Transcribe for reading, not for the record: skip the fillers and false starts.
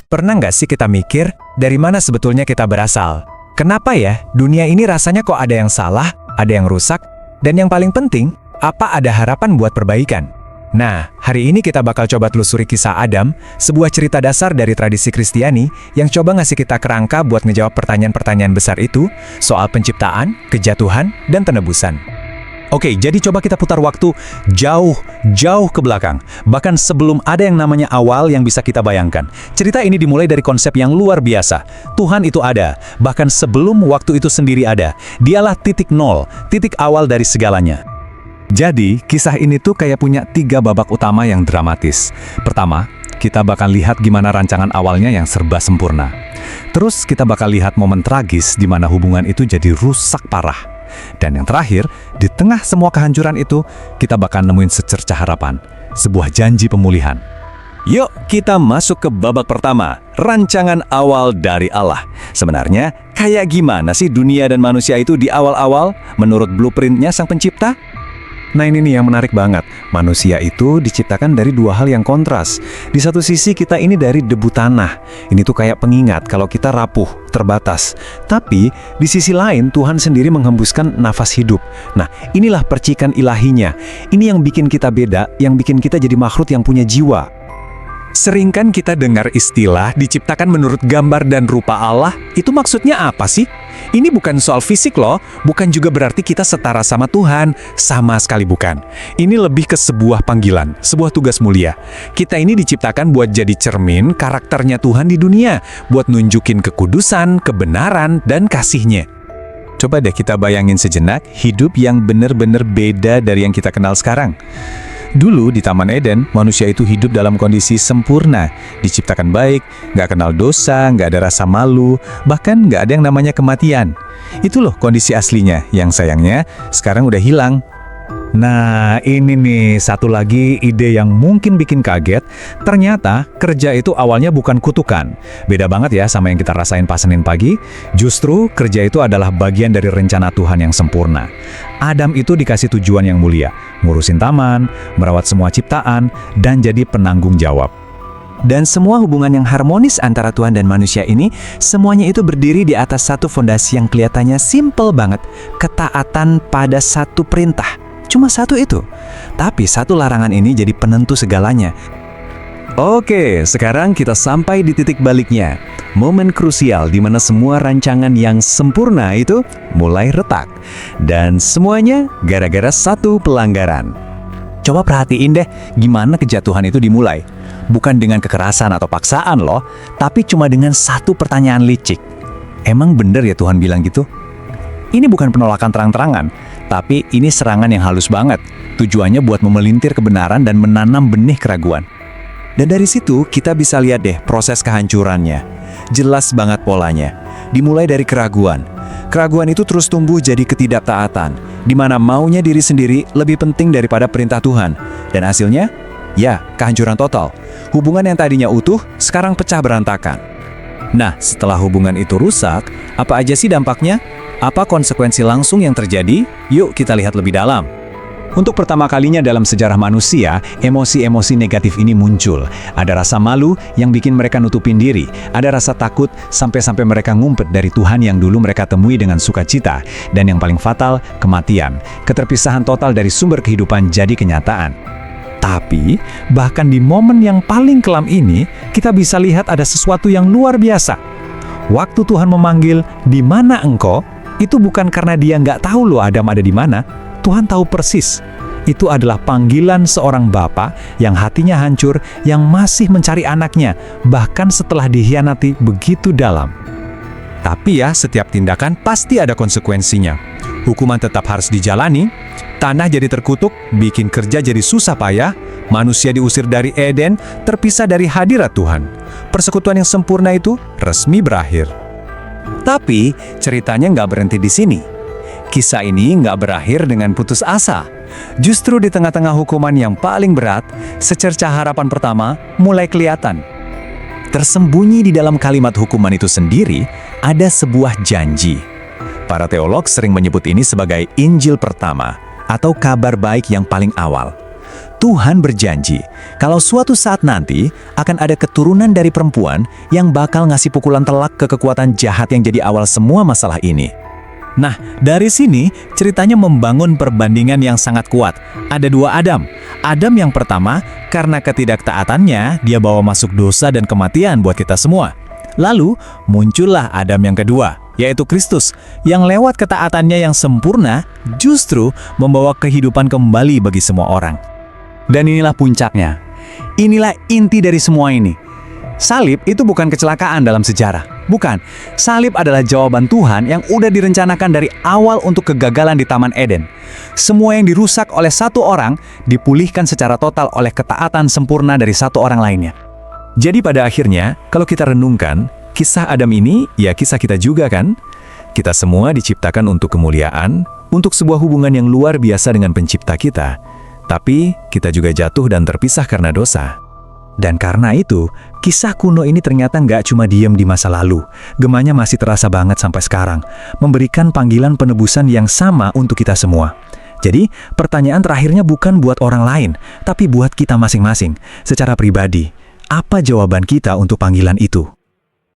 Pernah nggak sih kita mikir, dari mana sebetulnya kita berasal? Kenapa ya, dunia ini rasanya kok ada yang salah, ada yang rusak, dan yang paling penting, apa ada harapan buat perbaikan? Nah, hari ini kita bakal coba telusuri kisah Adam, sebuah cerita dasar dari tradisi Kristiani yang coba ngasih kita kerangka buat ngejawab pertanyaan-pertanyaan besar itu, soal penciptaan, kejatuhan, dan penebusan. Oke, jadi coba kita putar waktu jauh ke belakang. Bahkan sebelum ada yang namanya awal yang bisa kita bayangkan. Cerita ini dimulai dari konsep yang luar biasa. Tuhan itu ada, bahkan sebelum waktu itu sendiri ada. Dialah titik nol, titik awal dari segalanya. Jadi, kisah ini tuh kayak punya 3 babak utama yang dramatis. Pertama, kita bakal lihat gimana rancangan awalnya yang serba sempurna. Terus kita bakal lihat momen tragis di mana hubungan itu jadi rusak parah. Dan yang terakhir, di tengah semua kehancuran itu, kita bakal nemuin secerca harapan, sebuah janji pemulihan. Yuk, kita masuk ke babak pertama, rancangan awal dari Allah. Sebenarnya, kayak gimana sih dunia dan manusia itu di awal-awal menurut blueprintnya Sang Pencipta? Nah ini nih yang menarik banget, manusia itu diciptakan dari 2 hal yang kontras. Di satu sisi kita ini dari debu tanah, ini tuh kayak pengingat kalau kita rapuh, terbatas. Tapi di sisi lain Tuhan sendiri menghembuskan nafas hidup. Nah inilah percikan ilahinya, ini yang bikin kita beda, yang bikin kita jadi makhluk yang punya jiwa. Sering kan kita dengar istilah diciptakan menurut gambar dan rupa Allah, itu maksudnya apa sih? Ini bukan soal fisik loh, bukan juga berarti kita setara sama Tuhan, sama sekali bukan. Ini lebih ke sebuah panggilan, sebuah tugas mulia. Kita ini diciptakan buat jadi cermin karakternya Tuhan di dunia, buat nunjukin kekudusan, kebenaran, dan kasih-Nya. Coba deh kita bayangin sejenak hidup yang benar-benar beda dari yang kita kenal sekarang. Dulu di Taman Eden, manusia itu hidup dalam kondisi sempurna, diciptakan baik, nggak kenal dosa, nggak ada rasa malu, bahkan nggak ada yang namanya kematian. Itu loh kondisi aslinya, yang sayangnya sekarang udah hilang. Nah, ini nih satu lagi ide yang mungkin bikin kaget. Ternyata kerja itu awalnya bukan kutukan. Beda banget ya sama yang kita rasain pas Senin pagi. Justru kerja itu adalah bagian dari rencana Tuhan yang sempurna. Adam itu dikasih tujuan yang mulia, ngurusin taman, merawat semua ciptaan, dan jadi penanggung jawab. Dan semua hubungan yang harmonis antara Tuhan dan manusia ini, semuanya itu berdiri di atas satu fondasi yang kelihatannya simple banget, ketaatan pada satu perintah. Cuma satu itu. Tapi satu larangan ini jadi penentu segalanya. Oke, sekarang kita sampai di titik baliknya. Momen krusial di mana semua rancangan yang sempurna itu mulai retak. Dan semuanya gara-gara satu pelanggaran. Coba perhatiin deh gimana kejatuhan itu dimulai. Bukan dengan kekerasan atau paksaan loh, tapi cuma dengan satu pertanyaan licik. Emang bener ya Tuhan bilang gitu? Ini bukan penolakan terang-terangan, tapi ini serangan yang halus banget. Tujuannya buat memelintir kebenaran dan menanam benih keraguan. Dan dari situ kita bisa lihat deh proses kehancurannya. Jelas banget polanya. Dimulai dari keraguan. Keraguan itu terus tumbuh jadi ketidaktaatan, di mana maunya diri sendiri lebih penting daripada perintah Tuhan. Dan hasilnya, ya, kehancuran total. Hubungan yang tadinya utuh, sekarang pecah berantakan. Nah, setelah hubungan itu rusak, apa aja sih dampaknya? Apa konsekuensi langsung yang terjadi? Yuk kita lihat lebih dalam. Untuk pertama kalinya dalam sejarah manusia, emosi-emosi negatif ini muncul. Ada rasa malu yang bikin mereka nutupin diri. Ada rasa takut sampai-sampai mereka ngumpet dari Tuhan yang dulu mereka temui dengan sukacita. Dan yang paling fatal, kematian. Keterpisahan total dari sumber kehidupan jadi kenyataan. Tapi, bahkan di momen yang paling kelam ini, kita bisa lihat ada sesuatu yang luar biasa. Waktu Tuhan memanggil, "Di mana engkau?" Itu bukan karena dia nggak tahu loh Adam ada di mana. Tuhan tahu persis. Itu adalah panggilan seorang bapa yang hatinya hancur, yang masih mencari anaknya, bahkan setelah dikhianati begitu dalam. Tapi ya, setiap tindakan pasti ada konsekuensinya. Hukuman tetap harus dijalani, tanah jadi terkutuk, bikin kerja jadi susah payah, manusia diusir dari Eden, terpisah dari hadirat Tuhan. Persekutuan yang sempurna itu resmi berakhir. Tapi ceritanya nggak berhenti di sini. Kisah ini nggak berakhir dengan putus asa. Justru di tengah-tengah hukuman yang paling berat, secerca harapan pertama mulai kelihatan. Tersembunyi di dalam kalimat hukuman itu sendiri, ada sebuah janji. Para teolog sering menyebut ini sebagai Injil pertama, atau kabar baik yang paling awal. Tuhan berjanji kalau suatu saat nanti akan ada keturunan dari perempuan yang bakal ngasih pukulan telak ke kekuatan jahat yang jadi awal semua masalah ini. Nah, dari sini ceritanya membangun perbandingan yang sangat kuat. Ada dua Adam. Adam yang pertama, karena ketidaktaatannya, dia bawa masuk dosa dan kematian buat kita semua. Lalu, muncullah Adam yang kedua, yaitu Kristus, yang lewat ketaatannya yang sempurna, justru membawa kehidupan kembali bagi semua orang. Dan inilah puncaknya. Inilah inti dari semua ini. Salib itu bukan kecelakaan dalam sejarah. Bukan. Salib adalah jawaban Tuhan yang udah direncanakan dari awal untuk kegagalan di Taman Eden. Semua yang dirusak oleh satu orang dipulihkan secara total oleh ketaatan sempurna dari satu orang lainnya. Jadi pada akhirnya, kalau kita renungkan, kisah Adam ini ya kisah kita juga kan? Kita semua diciptakan untuk kemuliaan, untuk sebuah hubungan yang luar biasa dengan pencipta kita. Tapi kita juga jatuh dan terpisah karena dosa. Dan karena itu, kisah kuno ini ternyata nggak cuma diem di masa lalu. Gemanya masih terasa banget sampai sekarang, memberikan panggilan penebusan yang sama untuk kita semua. Jadi, pertanyaan terakhirnya bukan buat orang lain, tapi buat kita masing-masing. Secara pribadi, apa jawaban kita untuk panggilan itu?